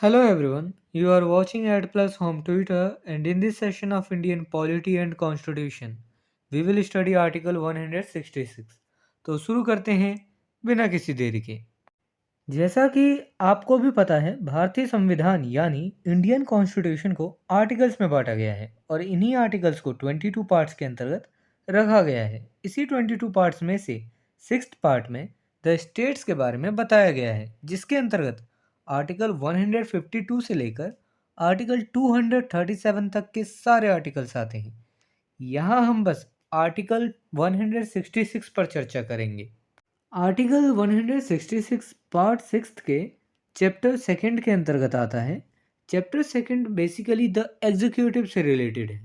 Hello everyone, you are watching AdPlus Home Twitter and in this session of Indian Polity and Constitution, we will study Article 166. तो शुरू करते हैं बिना किसी देरी के। जैसा कि आपको भी पता है, भारतीय संविधान यानी इंडियन कॉन्स्टिट्यूशन को आर्टिकल्स में बांटा गया है और इन्हीं आर्टिकल्स को 22 पार्ट्स के अंतर्गत रखा गया है। इसी 22 पार्ट्स में से 6th पार्ट में द स्टेट्स के बारे में बताया गया है, जिसके अंतर्गत आर्टिकल 152 से लेकर आर्टिकल 237 तक के सारे आर्टिकल्स आते हैं। यहाँ हम बस आर्टिकल 166 पर चर्चा करेंगे। आर्टिकल 166 पार्ट 6 के चैप्टर 2 के अंतर्गत आता है। चैप्टर 2 बेसिकली द एग्जीक्यूटिव से रिलेटेड है।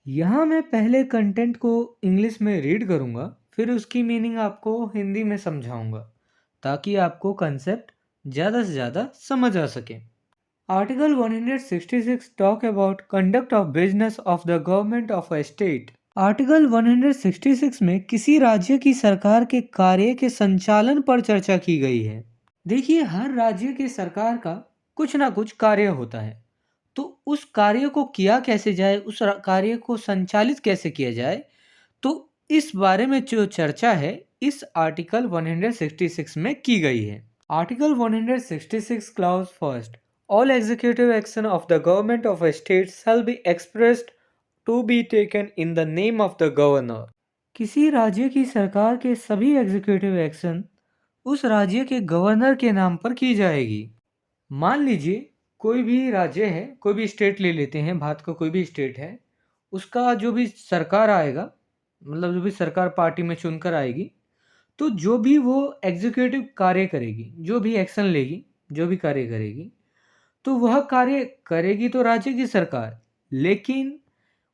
यहाँ मैं पहले कंटेंट को इंग्लिश में रीड करूँगा, फिर उसकी मीनिंग आपको हिंदी में समझाऊँगा ताकि आपको कंसेप्ट ज़्यादा से ज़्यादा समझ आ सके। Article 166 talk about conduct of business of the government of a state. Article 166 में किसी राज्य की सरकार के कार्य के संचालन पर चर्चा की गई है। देखिए, हर राज्य के सरकार का कुछ ना कुछ कार्य होता है, तो उस कार्य को किया कैसे जाए, उस कार्य को संचालित कैसे किया जाए, तो इस बारे में जो चर्चा है इस आर्टिकल 166 में की गई है। Article 166 clause first, all executive action of the government of a state shall be expressed to be taken in the name of the governor. किसी राज्य की सरकार के सभी एग्जीक्यूटिव एक्शन उस राज्य के गवर्नर के नाम पर की जाएगी। मान लीजिए कोई भी राज्य है, कोई भी स्टेट ले लेते हैं, भारत का कोई भी स्टेट है, उसका जो भी सरकार आएगा, मतलब जो भी सरकार पार्टी में चुनकर आएगी, तो जो भी वो एग्जीक्यूटिव कार्य करेगी, जो भी एक्शन लेगी, जो भी कार्य करेगी, तो वह कार्य करेगी तो राज्य की सरकार, लेकिन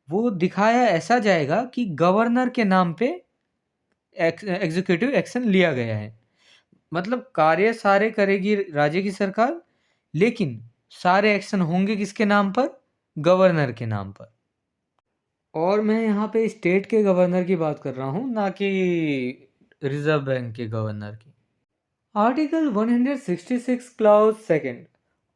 वो दिखाया ऐसा जाएगा कि गवर्नर के नाम पे एग्जीक्यूटिव एक्शन लिया गया है। मतलब कार्य सारे करेगी राज्य की सरकार, लेकिन सारे एक्शन होंगे किसके नाम पर? गवर्नर के नाम पर। और मैं यहाँ पे स्टेट के गवर्नर की बात कर रहा हूँ, ना कि रिजर्व बैंक के गवर्नर की। Article 166 clause second,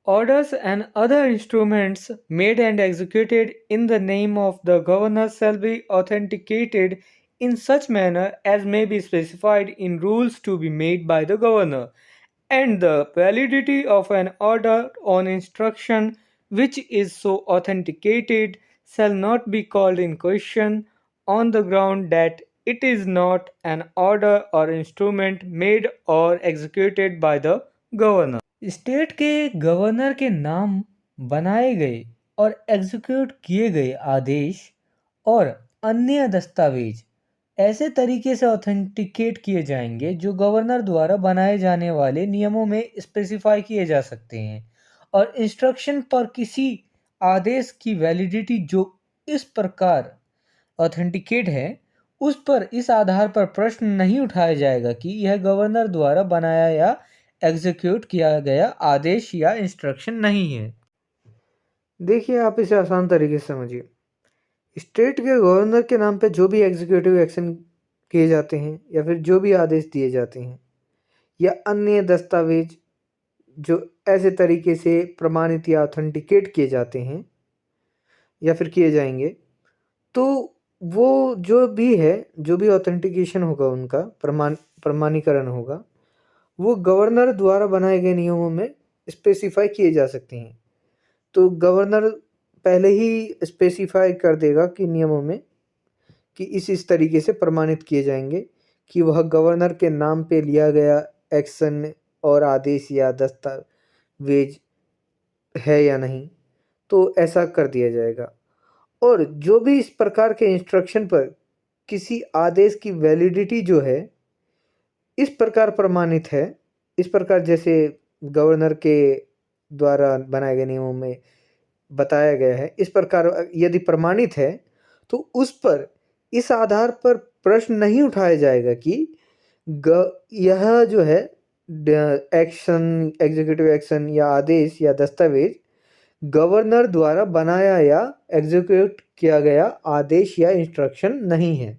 orders and other instruments made and executed in the name of the governor shall be authenticated in such manner as may be specified in rules to be made by the governor, and the validity of an order on instruction which is so authenticated shall not be called in question on the ground that it is not an order or instrument made or executed by the governor. State के governor के नाम बनाए गए और execute किए गए आदेश और अन्य दस्तावेज ऐसे तरीके से ऑथेंटिकेट किए जाएंगे जो गवर्नर द्वारा बनाए जाने वाले नियमों में स्पेसिफाई किए जा सकते हैं, और इंस्ट्रक्शन पर किसी आदेश की वैलिडिटी जो इस प्रकार ऑथेंटिकेट है, उस पर इस आधार पर प्रश्न नहीं उठाया जाएगा कि यह गवर्नर द्वारा बनाया या एग्जीक्यूट किया गया आदेश या इंस्ट्रक्शन नहीं है। देखिए, आप इसे आसान तरीके से समझिए। स्टेट के गवर्नर के नाम पे जो भी एग्जीक्यूटिव एक्शन किए जाते हैं या फिर जो भी आदेश दिए जाते हैं या अन्य दस्तावेज जो ऐसे तरीके से प्रमाणित या ऑथेंटिकेट किए जाते हैं या फिर किए जाएंगे, तो वो जो भी है, जो भी ऑथेंटिकेशन होगा, उनका प्रमाणीकरण होगा, वो गवर्नर द्वारा बनाए गए नियमों में स्पेसिफाई किए जा सकते हैं। तो गवर्नर पहले ही स्पेसिफाई कर देगा कि नियमों में कि इस तरीके से प्रमाणित किए जाएंगे कि वह गवर्नर के नाम पे लिया गया एक्शन और आदेश या दस्तावेज है या नहीं, तो ऐसा कर दिया जाएगा। और जो भी इस प्रकार के इंस्ट्रक्शन पर किसी आदेश की वैलिडिटी जो है इस प्रकार प्रमाणित है, इस प्रकार जैसे गवर्नर के द्वारा बनाए गए नियमों में बताया गया है, इस प्रकार यदि प्रमाणित है, तो उस पर इस आधार पर प्रश्न नहीं उठाया जाएगा कि यह जो है एक्शन, एग्जीक्यूटिव एक्शन या आदेश या दस्तावेज गवर्नर द्वारा बनाया या एग्जीक्यूट किया गया आदेश या इंस्ट्रक्शन नहीं है।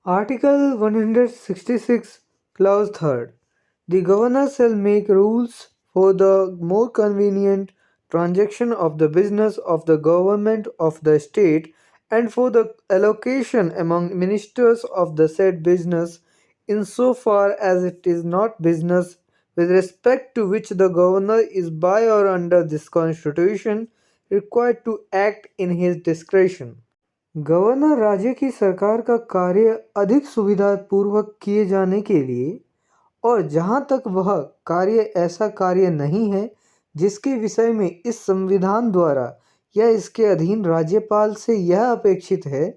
Article 166 clause third, the governor shell make rules for the more convenient transaction of the business of the government of the state, and for the allocation among ministers of the said business, in so far as it is not business with respect to which the governor is by or under this constitution required to act in his discretion. Governor राज्य की सरकार का कार्य अधिक सुविधापूर्वक किए जाने के लिए और जहाँ तक वह कार्य ऐसा कार्य नहीं है जिसके विषय में इस संविधान द्वारा या इसके अधीन राज्यपाल से यह अपेक्षित है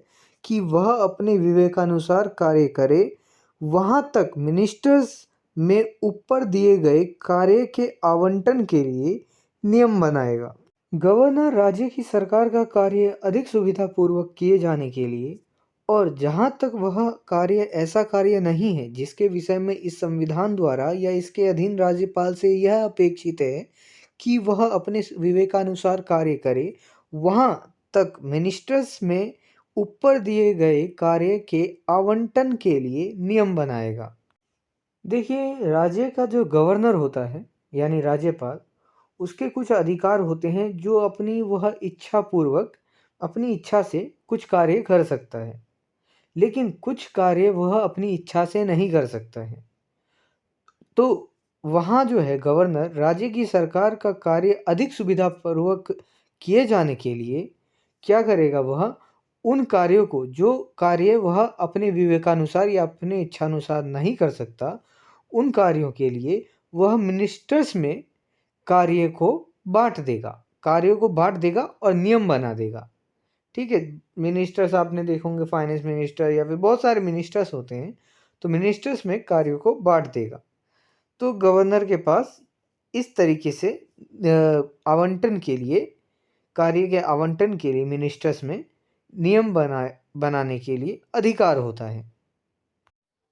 कि वह अपने विवेकानुसार कार्य करे, वहाँ तक मिनिस्टर्स में ऊपर दिए गए कार्य के आवंटन के लिए नियम बनाएगा। गवर्नर राज्य की सरकार का कार्य अधिक सुविधापूर्वक किए जाने के लिए और जहाँ तक वह कार्य ऐसा कार्य नहीं है जिसके विषय में इस संविधान द्वारा या इसके अधीन राज्यपाल से यह अपेक्षित है कि वह अपने विवेकानुसार कार्य करे, वहाँ तक मिनिस्टर्स में ऊपर दिए गए कार्य के आवंटन के लिए नियम बनाएगा। देखिए, राज्य का जो गवर्नर होता है यानी राज्यपाल, उसके कुछ अधिकार होते हैं जो अपनी वह इच्छा पूर्वक अपनी इच्छा से कुछ कार्य कर सकता है, लेकिन कुछ कार्य वह अपनी इच्छा से नहीं कर सकता है। तो वहाँ जो है गवर्नर राज्य की सरकार का कार्य अधिक सुविधापूर्वक किए जाने के लिए क्या करेगा, वह उन कार्यों को जो कार्य वह अपने विवेकानुसार या अपने इच्छानुसार नहीं कर सकता, उन कार्यों के लिए वह मिनिस्टर्स में कार्यों को बांट देगा और नियम बना देगा। ठीक है, मिनिस्टर्स आपने देखे होंगे, फाइनेंस मिनिस्टर या फिर बहुत सारे मिनिस्टर्स होते हैं, तो मिनिस्टर्स में कार्यों को बांट देगा। तो गवर्नर के पास इस तरीके से आवंटन के लिए कार्य के आवंटन के लिए मिनिस्टर्स में नियम बनाने के लिए अधिकार होता है।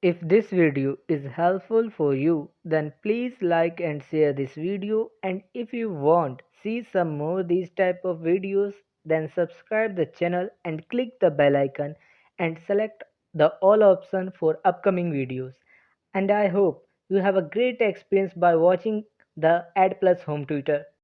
If this video is helpful for you, then please like and share this video, and if you want see some more these type of videos, then subscribe the channel and click the bell icon and select the all option for upcoming videos. And I hope you have a great experience by watching the Ad Plus Home Tutor.